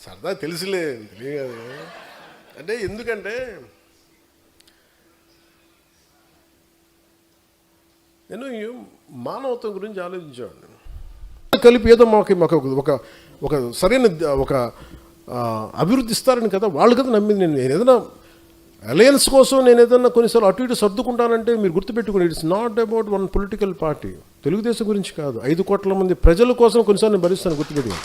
సరదా తెలియదు అంటే ఎందుకంటే నేను మానవత్వం గురించి ఆలోచించేవాడిని. కలిపి ఏదో మాకు ఒక సరైన ఒక అభివృద్ధి ఇస్తారని కదా వాళ్ళు కదా నమ్మింది. నేను ఏదైనా అలయన్స్ కోసం నేను ఏదైనా కొన్నిసార్లు అటు ఇటు సర్దుకుంటానంటే మీరు గుర్తుపెట్టుకుని, it's not about one political party. Telugu Desam గురించి కాదు, 5 కోట్ల మంది ప్రజల కోసం కొన్నిసార్లు నేను భరిస్తాను. గుర్తుపెట్టుకుని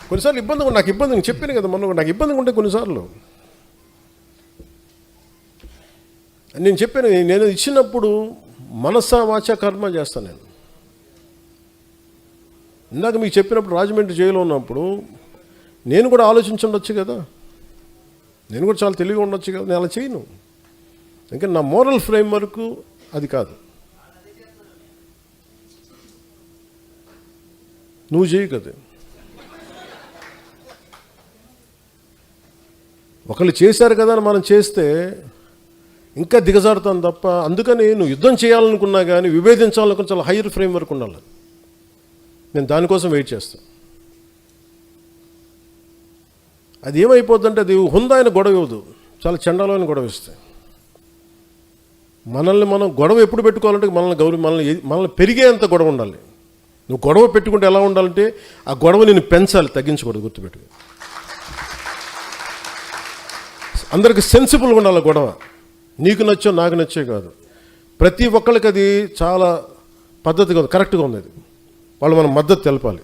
కొన్నిసార్లు ఇబ్బంది, నాకు ఇబ్బంది చెప్పాను కదా మొన్న, నాకు ఇబ్బందిగా ఉంటే కొన్నిసార్లు నేను చెప్పాను, నేను ఇచ్చినప్పుడు మనస వాచ కర్మ చేస్తాను. నేను ఇందాక మీకు చెప్పినప్పుడు రాజమండ్రి జైల్లో ఉన్నప్పుడు నేను కూడా ఆలోచించుండొచ్చు కదా, నేను కూడా చాలా తెలివిగా ఉండొచ్చు కదా. నేను అలా చేయను, ఇంకా నా మోరల్ ఫ్రేమ్ వర్క్ అది కాదు. నువ్వు చేయి కదా, ఒకళ్ళు చేశారు కదా అని మనం చేస్తే ఇంకా దిగజారుతాను తప్ప. అందుకని నువ్వు యుద్ధం చేయాలనుకున్నా కానీ విభేదించాలనుకున్న చాలా హైయర్ ఫ్రేమ్ వర్క్ ఉండాలి. నేను దానికోసం వెయిట్ చేస్తాను. అది ఏమైపోద్దంటే అది హుందాయిన గొడవ ఇవ్వదు, చాలా చండాలమైన గొడవ ఇస్తాయి. మనల్ని మనం గొడవ ఎప్పుడు పెట్టుకోవాలంటే మనల్ని పెరిగేంత గొడవ ఉండాలి. నువ్వు గొడవ పెట్టుకుంటే ఎలా ఉండాలంటే ఆ గొడవ నేను పెంచాలి, తగ్గించకూడదు. గుర్తుపెట్టుకో, అందరికి సెన్సిబుల్గా ఉండాలి గొడవ. నీకు నచ్చో నాకు నచ్చే కాదు, ప్రతి ఒక్కరికి అది చాలా పద్ధతిగా ఉంది, కరెక్ట్గా ఉంది. అది వాళ్ళు మనం మద్దతు తెలపాలి.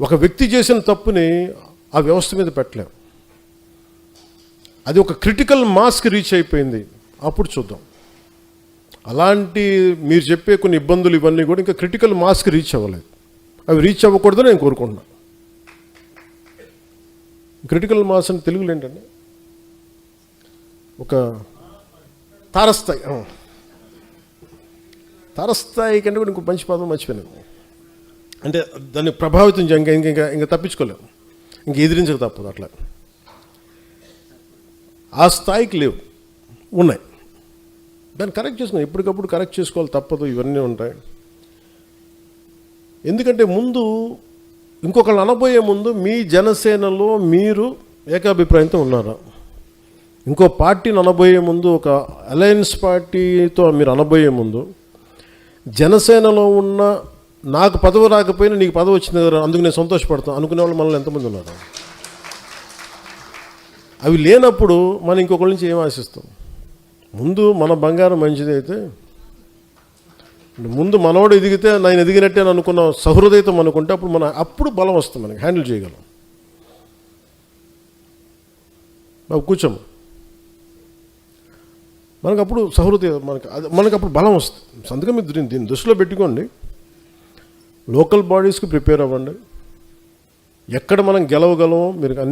ఒక వ్యక్తి చేసిన తప్పుని ఆ వ్యవస్థ మీద పెట్టలేం. అది ఒక క్రిటికల్ మాస్కి రీచ్ అయిపోయింది, అప్పుడు చూద్దాం. అలాంటి మీరు చెప్పే కొన్ని ఇబ్బందులు ఇవన్నీ కూడా ఇంకా క్రిటికల్ మాస్కి రీచ్ అవ్వలేదు. అవి రీచ్ అవ్వకూడదని నేను కోరుకుంటున్నాను. క్రిటికల్ మాస్ అంటే తెలుగులో ఏంటంటే ఒక తారస్థాయి, తారస్థాయి కంటే కూడా ఇంకో మంచి పదం మర్చిపోయాను. అంటే దాన్ని ప్రభావితం ఇంకా తప్పించుకోలేము, ఇంక ఎదిరించక తప్పదు. అట్లా ఆ స్థాయికి లేవు, ఉన్నాయి. దాన్ని కరెక్ట్ చేసుకున్నాం, ఎప్పటికప్పుడు కరెక్ట్ చేసుకోవాలి, తప్పదు. ఇవన్నీ ఉంటాయి. ఎందుకంటే ముందు ఇంకొకళ్ళు అనబోయే ముందు మీ జనసేనలో మీరు ఏకాభిప్రాయంతో ఉన్నారా? ఇంకో పార్టీని అనబోయే ముందు, ఒక అలయన్స్ పార్టీతో మీరు అనబోయే ముందు జనసేనలో ఉన్న నాకు పదవి రాకపోయినా నీకు పదవి వచ్చింది కదా అందుకు నేను సంతోషపడతాను అనుకునే వాళ్ళు మనల్ని ఎంతమంది ఉన్నారు? అవి లేనప్పుడు మనం ఇంకొకరి నుంచి ఏం ఆశిస్తాం? ముందు మన బంగారం మంచిది అయితే, ముందు మనోడు ఎదిగితే నేను ఎదిగినట్టే అని అనుకున్న సహృదయతం అనుకుంటే అప్పుడు బలం వస్తుంది, మనకి హ్యాండిల్ చేయగలం. బాబు కూర్చోము, మనకు అప్పుడు సహృదయ మనకు అప్పుడు బలం వస్తుంది. అందుకని మీరు దీన్ని దృష్టిలో పెట్టుకోండి. లోకల్ బాడీస్కి ప్రిపేర్ అవ్వండి. ఎక్కడ మనం గెలవగలమో మీరు